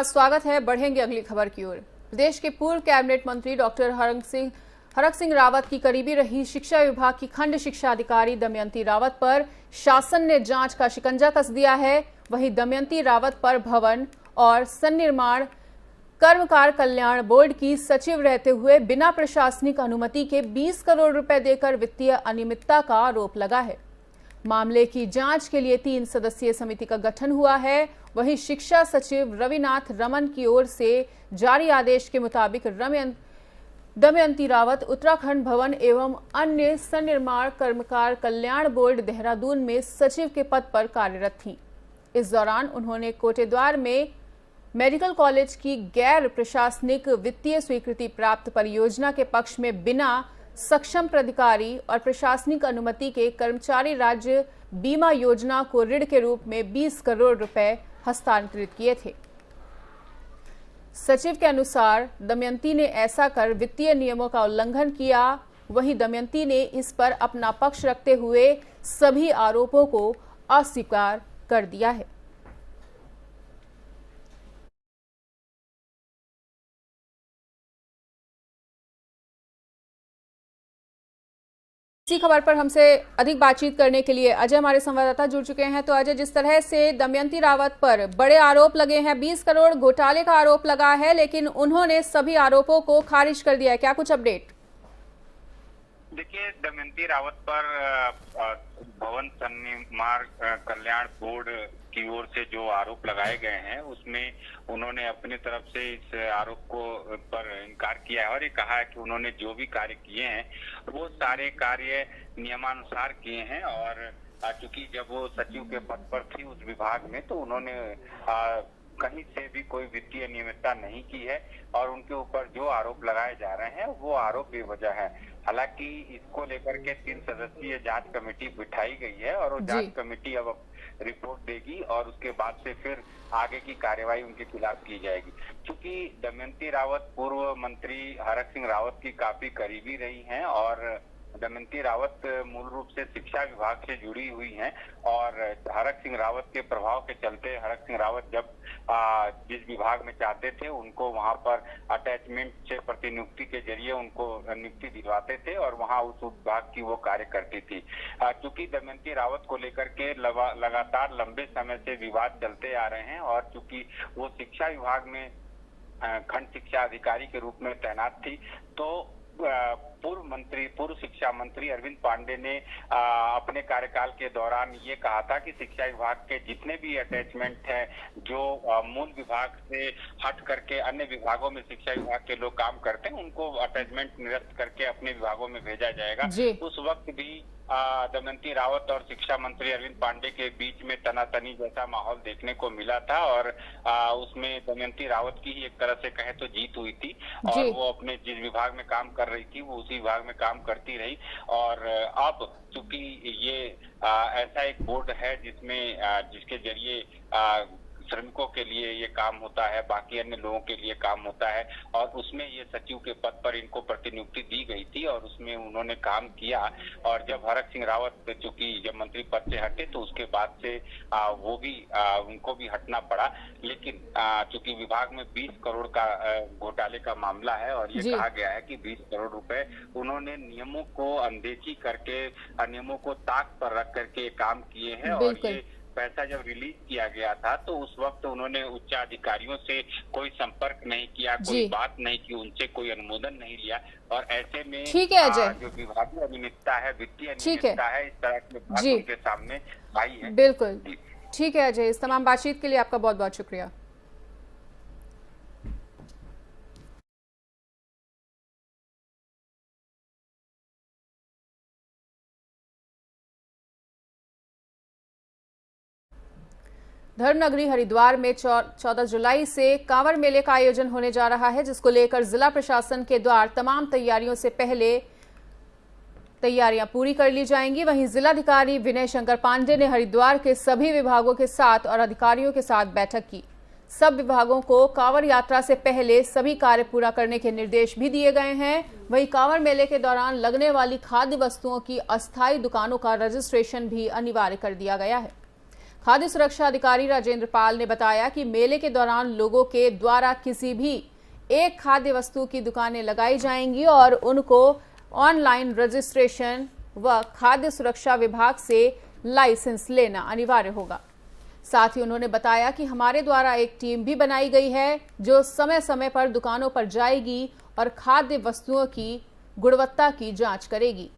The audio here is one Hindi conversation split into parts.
नमस्कार, स्वागत है। बढ़ेंगे अगली खबर की ओर। प्रदेश के पूर्व कैबिनेट मंत्री डॉक्टर हरक सिंह रावत की करीबी रही शिक्षा विभाग की खंड शिक्षा अधिकारी दमयंती रावत पर शासन ने जांच का शिकंजा कस दिया है। वहीं दमयंती रावत पर भवन और सन्निर्माण कर्मकार कल्याण बोर्ड की सचिव रहते हुए बिना प्रशासनिक अनुमति के 20 करोड़ रुपए देकर वित्तीय अनियमितता का आरोप लगा है। मामले की जांच के लिए 3 सदस्यीय समिति का गठन हुआ है। वहीं शिक्षा सचिव रविनाथ रमन की ओर से जारी आदेश के मुताबिक दमयंती रावत उत्तराखंड भवन एवं अन्य सन्निर्माण कर्मकार कल्याण बोर्ड देहरादून में सचिव के पद पर कार्यरत थीं। इस दौरान उन्होंने कोटेद्वार में मेडिकल कॉलेज की गैर प्रशासनिक वित्तीय स्वीकृति प्राप्त परियोजना के पक्ष में बिना सक्षम प्राधिकारी और प्रशासनिक अनुमति के कर्मचारी राज्य बीमा योजना को ऋण के रूप में 20 करोड़ रुपए हस्तांतरित किए थे। सचिव के अनुसार दमयंती ने ऐसा कर वित्तीय नियमों का उल्लंघन किया। वहीं दमयंती ने इस पर अपना पक्ष रखते हुए सभी आरोपों को अस्वीकार कर दिया है। इसी खबर पर हमसे अधिक बातचीत करने के लिए अजय हमारे संवाददाता जुड़ चुके हैं। तो अजय, जिस तरह से दमयंती रावत पर बड़े आरोप लगे हैं, 20 करोड़ घोटाले का आरोप लगा है, लेकिन उन्होंने सभी आरोपों को खारिज कर दिया है, क्या कुछ अपडेट? देखिए, दमयंती रावत पर भवन सन्निर्माण कल्याण बोर्ड की ओर से जो आरोप लगाए गए हैं उसमें उन्होंने अपनी तरफ से इस आरोप को पर इनकार किया है और ये कहा है कि उन्होंने जो भी कार्य किए हैं वो सारे कार्य नियमानुसार किए हैं। और चूंकि जब वो सचिव के पद पर थी उस विभाग में, तो उन्होंने कहीं से भी कोई वित्तीय अनियमितता नहीं की है और उनके ऊपर जो आरोप लगाए जा रहे हैं वो आरोप बेवजह है। हालांकि इसको लेकर के 3 सदस्यीय जांच कमेटी बिठाई गई है और वो जांच कमेटी अब रिपोर्ट देगी और उसके बाद से फिर आगे की कार्यवाही उनके खिलाफ की जाएगी। क्योंकि दमयंती रावत पूर्व मंत्री हरक सिंह रावत की काफी करीबी रही हैं और दमयंती रावत मूल रूप से शिक्षा विभाग से जुड़ी हुई हैं और हरक सिंह रावत के प्रभाव के चलते हरक सिंह रावत जब जिस विभाग में चाहते थे उनको वहां पर अटैचमेंट से प्रतिनियुक्ति के जरिए उनको नियुक्ति दिलवाते थे और वहां उस विभाग की वो कार्य करती थी। चूंकि दमयंती रावत को लेकर के लगातार लंबे समय से विवाद चलते आ रहे हैं और चूंकि वो शिक्षा विभाग में खंड शिक्षा अधिकारी के रूप में तैनात थी, तो पूर्व शिक्षा मंत्री अरविंद पांडे ने अपने कार्यकाल के दौरान ये कहा था कि शिक्षा विभाग के जितने भी अटैचमेंट हैं जो मूल विभाग से हट करके अन्य विभागों में शिक्षा विभाग के लोग काम करते हैं उनको अटैचमेंट निरस्त करके अपने विभागों में भेजा जाएगा। उस वक्त भी दमयंती रावत और शिक्षा मंत्री अरविंद पांडे के बीच में तनातनी जैसा माहौल देखने को मिला था और उसमें दमयंती रावत की ही एक तरह से कहे तो जीत हुई थी और वो अपने जिस विभाग में काम कर रही थी वो उसी विभाग में काम करती रही। और अब चूंकि ये ऐसा एक बोर्ड है जिसके जरिए श्रमिकों के लिए ये काम होता है, बाकी अन्य लोगों के लिए काम होता है और उसमें ये सचिव के पद पर इनको प्रतिनियुक्ति दी गई थी और उसमें उन्होंने काम किया। और जब हरक सिंह रावत चूंकि जब मंत्री पद से हटे तो उसके बाद से वो भी उनको भी हटना पड़ा। लेकिन चूंकि विभाग में 20 करोड़ का घोटाले का मामला है और ये कहा गया है कि 20 करोड़ रुपए उन्होंने नियमों को अनदेखी करके नियमों को ताक पर रख करके काम किए हैं। और ये पैसा जब रिलीज किया गया था तो उस वक्त उन्होंने उच्च अधिकारियों से कोई संपर्क नहीं किया, कोई बात नहीं की, उनसे कोई अनुमोदन नहीं लिया और ऐसे में जो विभागीय अनियमितता है, वित्तीय अनियमितता है, इस तरह की बात उनके सामने आई है। बिल्कुल ठीक है अजय, इस तमाम बातचीत के लिए आपका बहुत बहुत शुक्रिया। धर्मनगरी हरिद्वार में 14 जुलाई से कांवड़ मेले का आयोजन होने जा रहा है, जिसको लेकर जिला प्रशासन के द्वारा तमाम तैयारियों से पहले तैयारियां पूरी कर ली जाएंगी। वहीं जिलाधिकारी विनय शंकर पांडे ने हरिद्वार के सभी विभागों के साथ और अधिकारियों के साथ बैठक की। सब विभागों को कांवड़ यात्रा से पहले सभी कार्य पूरा करने के निर्देश भी दिए गए हैं। वहीं कांवड़ मेले के दौरान लगने वाली खाद्य वस्तुओं की अस्थायी दुकानों का रजिस्ट्रेशन भी अनिवार्य कर दिया गया है। खाद्य सुरक्षा अधिकारी राजेंद्र पाल ने बताया कि मेले के दौरान लोगों के द्वारा किसी भी एक खाद्य वस्तु की दुकानें लगाई जाएंगी और उनको ऑनलाइन रजिस्ट्रेशन व खाद्य सुरक्षा विभाग से लाइसेंस लेना अनिवार्य होगा। साथ ही उन्होंने बताया कि हमारे द्वारा एक टीम भी बनाई गई है जो समय समय पर दुकानों पर जाएगी और खाद्य वस्तुओं की गुणवत्ता की जांच करेगी।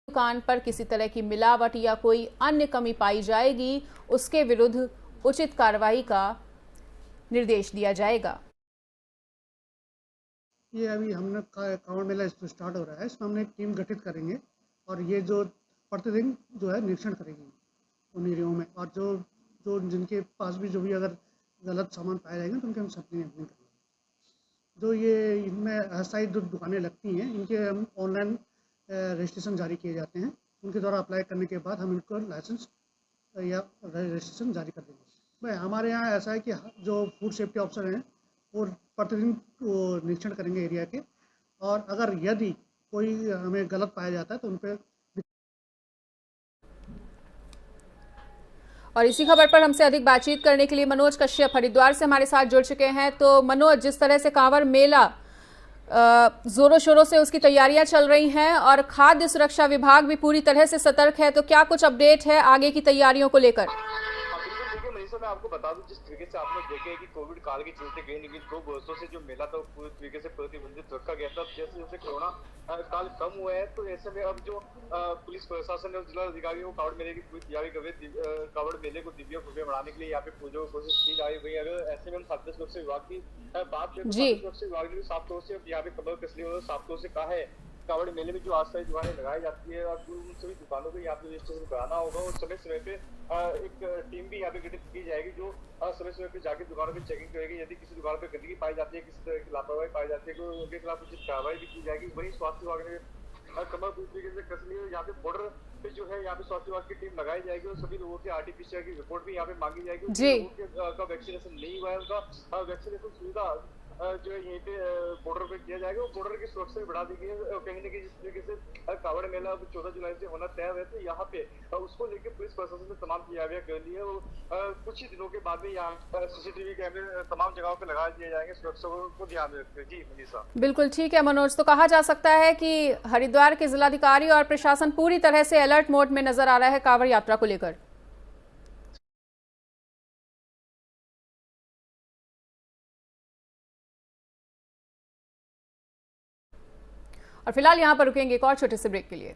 दुकान पर किसी तरह की मिलावट या कोई अन्य कमी पाई जाएगी उसके विरुद्ध उचित कार्रवाई का निर्देश दिया जाएगा। ये अभी हमने कांवड़ मेला स्टार्ट हो रहा है, इसमें हमने एक टीम गठित करेंगे और ये जो प्रतिदिन जो है निरीक्षण करेगी उन एरियो में, और जो जिनके पास भी जो भी अगर गलत सामान पाए जाएंगे तो उनके हम सैंपलिंग करेंगे। जो ये इनमें अस्थायी जो दुकानें लगती हैं इनके हम ऑनलाइन रजिस्ट्रेशन जारी किए जाते हैं, उनके द्वारा अप्लाई करने के बाद हम इनको लाइसेंस या रजिस्ट्रेशन जारी कर देंगे। भाई हमारे यहाँ ऐसा है कि जो फूड सेफ्टी ऑफिसर हैं वो प्रतिदिन निरीक्षण करेंगे एरिया के, और अगर यदि कोई हमें गलत पाया जाता है तो उन पर। और इसी खबर पर हमसे अधिक बातचीत करने के लिए मनोज कश्यप हरिद्वार से हमारे साथ जुड़ चुके हैं। तो मनोज, जिस तरह से कांवड़ मेला जोरों शोरों से उसकी तैयारियां चल रही हैं और खाद्य सुरक्षा विभाग भी पूरी तरह से सतर्क है, तो क्या कुछ अपडेट है आगे की तैयारियों को लेकर? देखिए मनीषा, मैं आपको बता दूं, जिस तरीके से आपने देखे कि कोविड काल के चलते कहीं न कहीं 2 वर्षों से जो मेला था पूरी तरीके से प्रतिबंधित रखा गया था। जैसे जैसे कोरोना काल कम हुआ है तो ऐसे में अब जो पुलिस प्रशासन और जिला अधिकारियों को कांवड़ मेले की पूरी तैयारी कर रहे, कांवड़ मेले को दिव्य भव्य बनाने के लिए यहाँ पे पूजों की कोशिश की जा रही है। अगर ऐसे में हम खाद्य सुरक्षा विभाग की बात करें तो खाद्य सुरक्षा विभाग ने भी साफ तौर से यहाँ पे खबर कसली और साफ तौर से कहा है कांवड़ मेले में जो अस्थायी दुकानें लगाई जाती है और उन सभी दुकानों को यहाँ पे रजिस्ट्रेशन कराना होगा और समय समय पे एक टीम भी यहाँ पे गठित की जाएगी जो समय समय पे जाके दुकानों पे चेकिंग करेगी। यदि किसी दुकान पे गंदगी पाई जाती है, किसी तरह की लापरवाही पाई जाती है तो उनके खिलाफ उचित कार्रवाई भी की जाएगी। वहीं स्वास्थ्य विभाग ने कमर पूरी तरीके से कस ली है। यहाँ पे बॉर्डर पे जो है यहाँ पे स्वास्थ्य विभाग की टीम लगाई जाएगी और सभी लोगों के RT-PCR की रिपोर्ट भी यहाँ पे मांगी जाएगी। लोगों का वैक्सीनेशन नहीं हुआ है उनका वैक्सीनेशन सुविधा जो है यहीं पे बॉर्डर पे किया जाएगा। वो बॉर्डर की सुरक्षा भी बढ़ा दी गई है। कहीं न कहीं जिस तरीके से कांवड़ मेला अब 14 जुलाई से होना तय है तो यहाँ पे उसको लेकर पुलिस प्रशासन ने तमाम तैयारियां कर ली है। कुछ ही दिनों के बाद में यहाँ CCTV कैमरे तमाम जगहों पे लगा दिए जाएंगे सुरक्षा को ध्यान में रखते। जी मनीषा, बिल्कुल ठीक है मनोज। तो कहा जा सकता है कि हरिद्वार के जिलाधिकारी और प्रशासन पूरी तरह से अलर्ट मोड में नजर आ रहा है कांवड़ यात्रा को लेकर। और फिलहाल यहां पर रुकेंगे एक और छोटे से ब्रेक के लिए।